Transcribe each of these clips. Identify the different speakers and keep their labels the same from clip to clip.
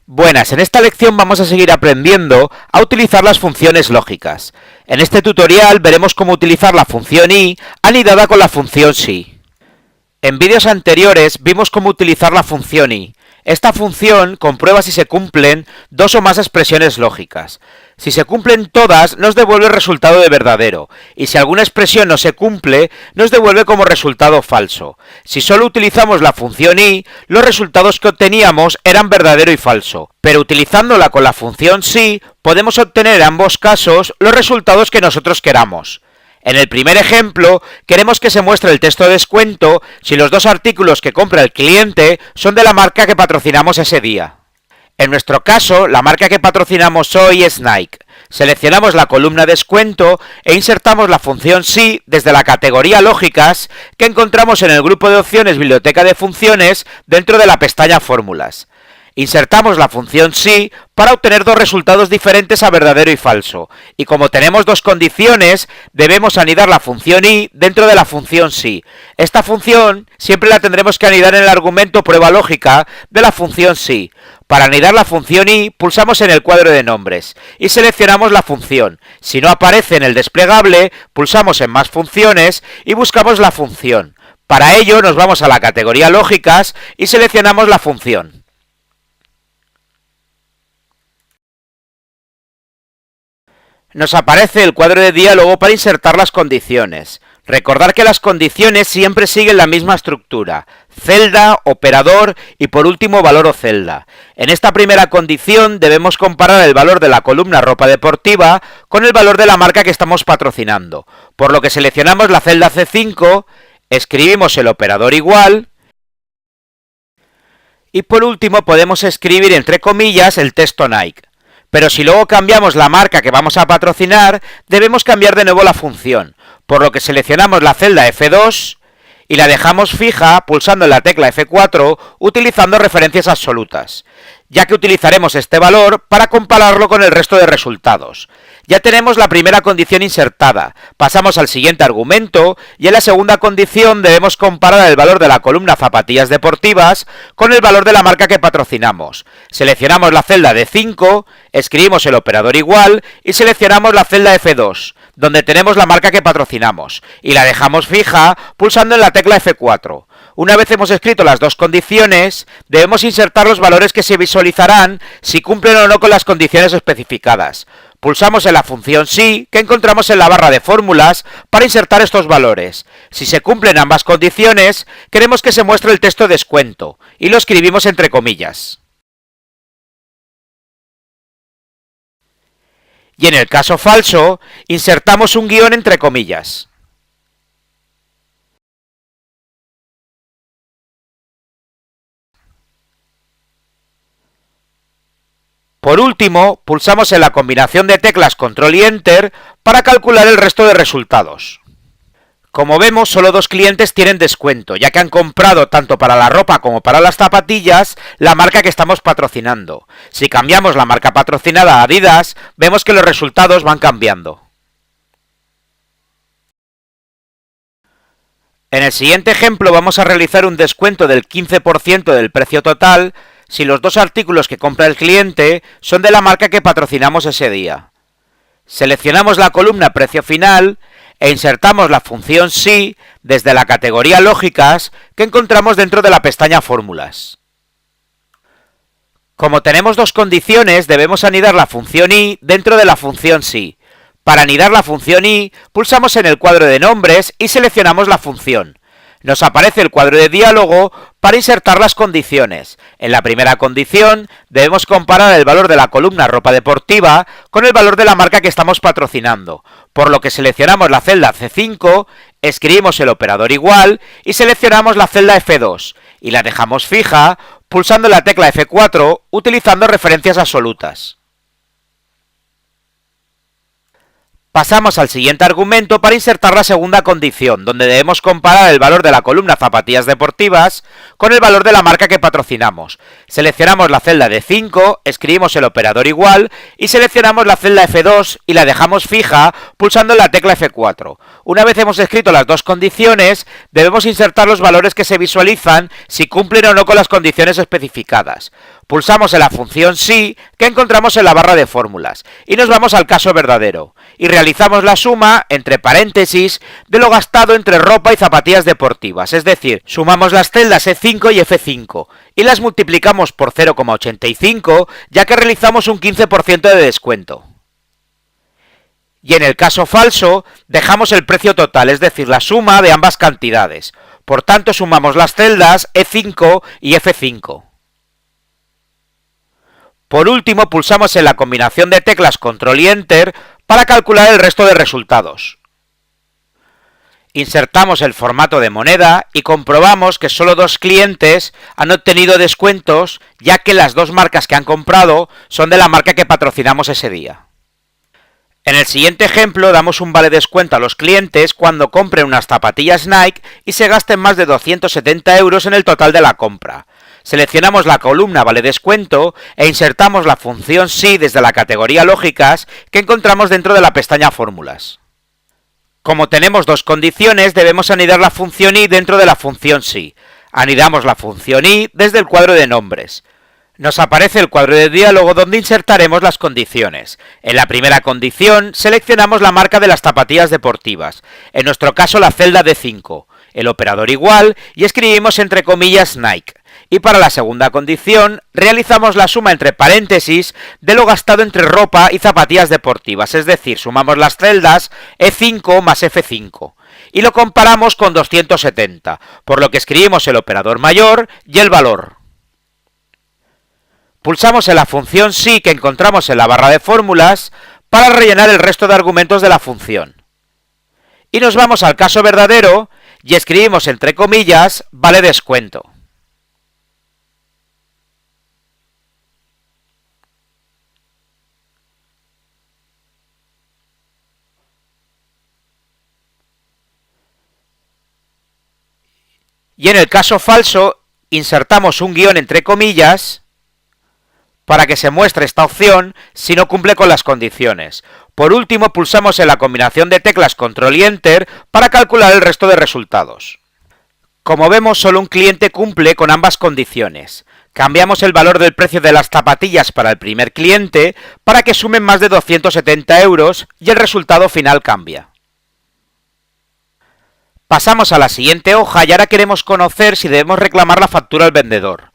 Speaker 1: Buenas, en esta lección vamos a seguir aprendiendo a utilizar las funciones lógicas. En este tutorial veremos cómo utilizar la función i anidada con la función si. En vídeos anteriores vimos cómo utilizar la función i. Esta función comprueba si se cumplen dos o más expresiones lógicas. Si se cumplen todas, nos devuelve el resultado de verdadero, y si alguna expresión no se cumple, nos devuelve como resultado falso. Si solo utilizamos la función i, los resultados que obteníamos eran verdadero y falso, pero utilizándola con la función si, podemos obtener en ambos casos los resultados que nosotros queramos. En el primer ejemplo, queremos que se muestre el texto de descuento si los dos artículos que compra el cliente son de la marca que patrocinamos ese día. En nuestro caso, la marca que patrocinamos hoy es Nike. Seleccionamos la columna descuento e insertamos la función si desde la categoría lógicas que encontramos en el grupo de opciones biblioteca de funciones dentro de la pestaña fórmulas. Insertamos la función si para obtener dos resultados diferentes a verdadero y falso, y como tenemos dos condiciones, debemos anidar la función i dentro de la función si. Esta función siempre la tendremos que anidar en el argumento prueba lógica de la función si. Para anidar la función i, pulsamos en el cuadro de nombres y seleccionamos la función. Si no aparece en el desplegable, pulsamos en más funciones y buscamos la función. Para ello nos vamos a la categoría lógicas y seleccionamos la función. Nos aparece el cuadro de diálogo para insertar las condiciones. Recordar que las condiciones siempre siguen la misma estructura: celda, operador y por último valor o celda. En esta primera condición debemos comparar el valor de la columna ropa deportiva con el valor de la marca que estamos patrocinando, por lo que seleccionamos la celda C5, escribimos el operador igual y por último podemos escribir entre comillas el texto Nike. Pero si luego cambiamos la marca que vamos a patrocinar, debemos cambiar de nuevo la función, por lo que seleccionamos la celda F2 y la dejamos fija pulsando en la tecla F4 utilizando referencias absolutas, ya que utilizaremos este valor para compararlo con el resto de resultados. Ya tenemos la primera condición insertada, pasamos al siguiente argumento y en la segunda condición debemos comparar el valor de la columna zapatillas deportivas con el valor de la marca que patrocinamos. Seleccionamos la celda D5, escribimos el operador igual y seleccionamos la celda F2, donde tenemos la marca que patrocinamos, y la dejamos fija pulsando en la tecla F4. Una vez hemos escrito las dos condiciones, debemos insertar los valores que se visualizarán si cumplen o no con las condiciones especificadas. Pulsamos en la función si, que encontramos en la barra de fórmulas, para insertar estos valores. Si se cumplen ambas condiciones, queremos que se muestre el texto descuento, y lo escribimos entre comillas. Y en el caso falso, insertamos un guión entre comillas. Por último, pulsamos en la combinación de teclas Control y Enter para calcular el resto de resultados. Como vemos, solo dos clientes tienen descuento, ya que han comprado tanto para la ropa como para las zapatillas la marca que estamos patrocinando. Si cambiamos la marca patrocinada a Adidas, vemos que los resultados van cambiando. En el siguiente ejemplo vamos a realizar un descuento del 15% del precio total si los dos artículos que compra el cliente son de la marca que patrocinamos ese día. Seleccionamos la columna precio final e insertamos la función si desde la categoría lógicas que encontramos dentro de la pestaña fórmulas. Como tenemos dos condiciones, debemos anidar la función i dentro de la función si. Para anidar la función i, pulsamos en el cuadro de nombres y seleccionamos la función. Nos aparece el cuadro de diálogo para insertar las condiciones. En la primera condición, debemos comparar el valor de la columna ropa deportiva con el valor de la marca que estamos patrocinando, por lo que seleccionamos la celda C5, escribimos el operador igual y seleccionamos la celda F2, y la dejamos fija pulsando la tecla F4 utilizando referencias absolutas. Pasamos al siguiente argumento para insertar la segunda condición, donde debemos comparar el valor de la columna zapatillas deportivas con el valor de la marca que patrocinamos. Seleccionamos la celda D5, escribimos el operador igual y seleccionamos la celda F2 y la dejamos fija pulsando la tecla F4. Una vez hemos escrito las dos condiciones, debemos insertar los valores que se visualizan si cumplen o no con las condiciones especificadas. Pulsamos en la función sí que encontramos en la barra de fórmulas y nos vamos al caso verdadero y realizamos la suma entre paréntesis de lo gastado entre ropa y zapatillas deportivas, es decir, sumamos las celdas E5 y F5 y las multiplicamos por 0,85 ya que realizamos un 15% de descuento. Y en el caso falso, dejamos el precio total, es decir, la suma de ambas cantidades. Por tanto, sumamos las celdas E5 y F5. Por último, pulsamos en la combinación de teclas Control y Enter para calcular el resto de resultados. Insertamos el formato de moneda y comprobamos que solo 2 clientes han obtenido descuentos, ya que las 2 marcas que han comprado son de la marca que patrocinamos ese día. En el siguiente ejemplo damos un vale descuento a los clientes cuando compren unas zapatillas Nike y se gasten más de 270 euros en el total de la compra. Seleccionamos la columna vale descuento e insertamos la función sí desde la categoría lógicas que encontramos dentro de la pestaña fórmulas. Como tenemos 2 condiciones, debemos anidar la función i dentro de la función sí. Anidamos la función i desde el cuadro de nombres. Nos aparece el cuadro de diálogo donde insertaremos las condiciones. En la primera condición, seleccionamos la marca de las zapatillas deportivas, en nuestro caso la celda D5, el operador igual y escribimos entre comillas Nike. Y para la segunda condición, realizamos la suma entre paréntesis de lo gastado entre ropa y zapatillas deportivas, es decir, sumamos las celdas E5 más F5. Y lo comparamos con 270, por lo que escribimos el operador mayor y el valor. Pulsamos en la función sí que encontramos en la barra de fórmulas para rellenar el resto de argumentos de la función. Y nos vamos al caso verdadero y escribimos entre comillas vale descuento. Y en el caso falso insertamos un guión entre comillas para que se muestre esta opción si no cumple con las condiciones. Por último, pulsamos en la combinación de teclas Control y Enter para calcular el resto de resultados. Como vemos, solo un cliente cumple con ambas condiciones. Cambiamos el valor del precio de las zapatillas para el primer cliente para que sumen más de 270 euros y el resultado final cambia. Pasamos a la siguiente hoja y ahora queremos conocer si debemos reclamar la factura al vendedor.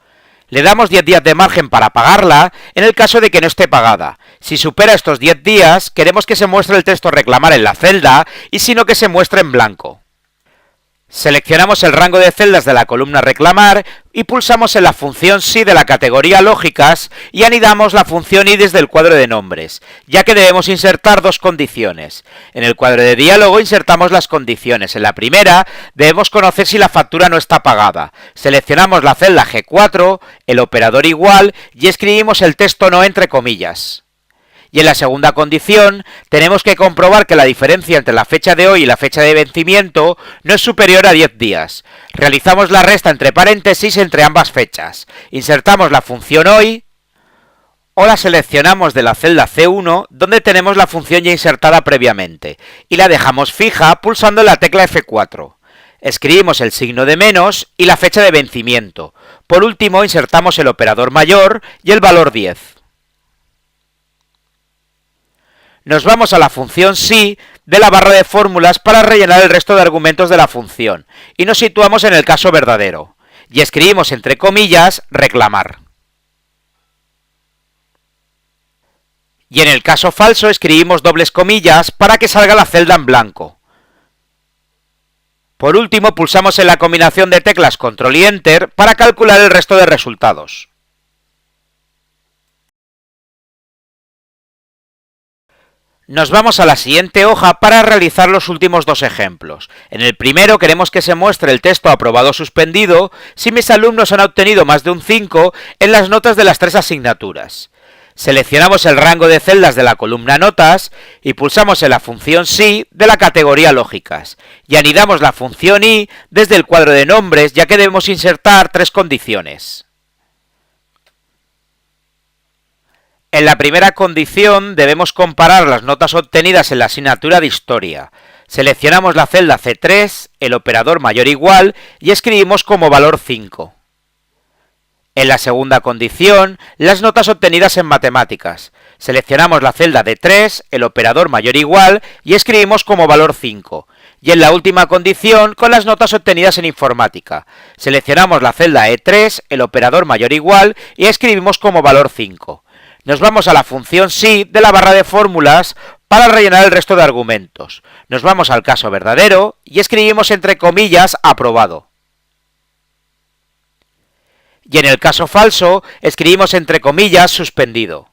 Speaker 1: Le damos 10 días de margen para pagarla en el caso de que no esté pagada. Si supera estos 10 días, queremos que se muestre el texto reclamar en la celda y si no que se muestre en blanco. Seleccionamos el rango de celdas de la columna reclamar y pulsamos en la función sí de la categoría lógicas y anidamos la función i desde el cuadro de nombres, ya que debemos insertar 2 condiciones. En el cuadro de diálogo insertamos las condiciones. En la primera debemos conocer si la factura no está pagada. Seleccionamos la celda G4, el operador igual y escribimos el texto no entre comillas. Y en la segunda condición, tenemos que comprobar que la diferencia entre la fecha de hoy y la fecha de vencimiento no es superior a 10 días. Realizamos la resta entre paréntesis entre ambas fechas. Insertamos la función hoy o la seleccionamos de la celda C1 donde tenemos la función ya insertada previamente y la dejamos fija pulsando la tecla F4. Escribimos el signo de menos y la fecha de vencimiento. Por último, insertamos el operador mayor y el valor 10. Nos vamos a la función sí de la barra de fórmulas para rellenar el resto de argumentos de la función y nos situamos en el caso verdadero y escribimos entre comillas reclamar. Y en el caso falso escribimos dobles comillas para que salga la celda en blanco. Por último, pulsamos en la combinación de teclas Control y Enter para calcular el resto de resultados. Nos vamos a la siguiente hoja para realizar los últimos 2 ejemplos. En el primero queremos que se muestre el texto aprobado o suspendido si mis alumnos han obtenido más de un 5 en las notas de las 3 asignaturas. Seleccionamos el rango de celdas de la columna notas y pulsamos en la función sí de la categoría lógicas y anidamos la función i desde el cuadro de nombres ya que debemos insertar 3 condiciones. En la primera condición debemos comparar las notas obtenidas en la asignatura de Historia. Seleccionamos la celda C3, el operador mayor igual y escribimos como valor 5. En la segunda condición, las notas obtenidas en matemáticas. Seleccionamos la celda D3, el operador mayor o igual, y escribimos como valor 5. Y en la última condición, con las notas obtenidas en informática. Seleccionamos la celda E3, el operador mayor o igual, y escribimos como valor 5. Nos vamos a la función sí de la barra de fórmulas para rellenar el resto de argumentos. Nos vamos al caso verdadero y escribimos entre comillas aprobado. Y en el caso falso, escribimos entre comillas suspendido.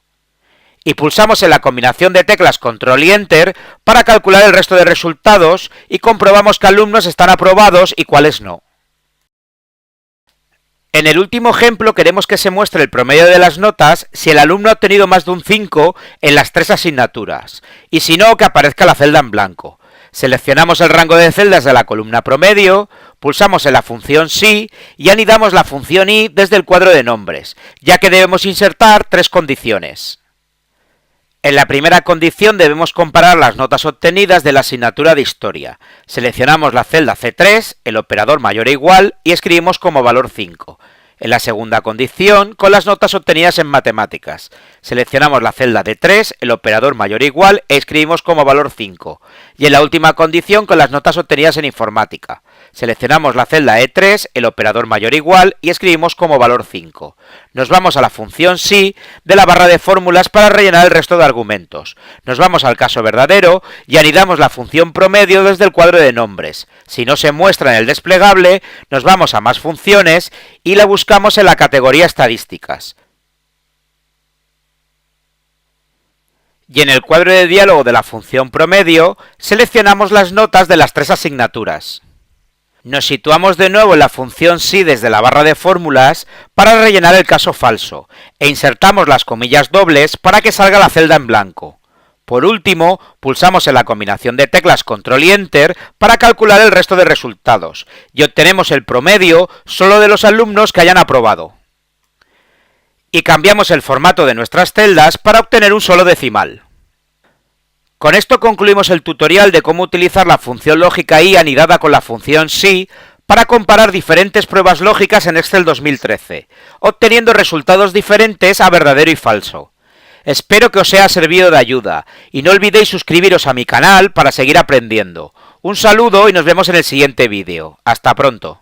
Speaker 1: Y pulsamos en la combinación de teclas Control y Enter para calcular el resto de resultados y comprobamos qué alumnos están aprobados y cuáles no. En el último ejemplo queremos que se muestre el promedio de las notas si el alumno ha obtenido más de un 5 en las 3 asignaturas, y si no, que aparezca la celda en blanco. Seleccionamos el rango de celdas de la columna promedio, pulsamos en la función sí y anidamos la función i desde el cuadro de nombres, ya que debemos insertar 3 condiciones. En la primera condición debemos comparar las notas obtenidas de la asignatura de Historia. Seleccionamos la celda C3, el operador mayor o igual, y escribimos como valor 5. En la segunda condición, con las notas obtenidas en Matemáticas. Seleccionamos la celda D3, el operador mayor o igual, e escribimos como valor 5. Y en la última condición, con las notas obtenidas en Informática. Seleccionamos la celda E3, el operador mayor o igual, y escribimos como valor 5. Nos vamos a la función sí de la barra de fórmulas para rellenar el resto de argumentos. Nos vamos al caso verdadero y anidamos la función promedio desde el cuadro de nombres. Si no se muestra en el desplegable, nos vamos a más funciones y la buscamos en la categoría estadísticas. Y en el cuadro de diálogo de la función promedio, seleccionamos las notas de las 3 asignaturas. Nos situamos de nuevo en la función sí desde la barra de fórmulas para rellenar el caso falso, e insertamos las comillas dobles para que salga la celda en blanco. Por último, pulsamos en la combinación de teclas Control y Enter para calcular el resto de resultados, y obtenemos el promedio solo de los alumnos que hayan aprobado. Y cambiamos el formato de nuestras celdas para obtener un solo decimal. Con esto concluimos el tutorial de cómo utilizar la función lógica i anidada con la función sí para comparar diferentes pruebas lógicas en Excel 2013, obteniendo resultados diferentes a verdadero y falso. Espero que os sea servido de ayuda y no olvidéis suscribiros a mi canal para seguir aprendiendo. Un saludo y nos vemos en el siguiente vídeo. ¡Hasta pronto!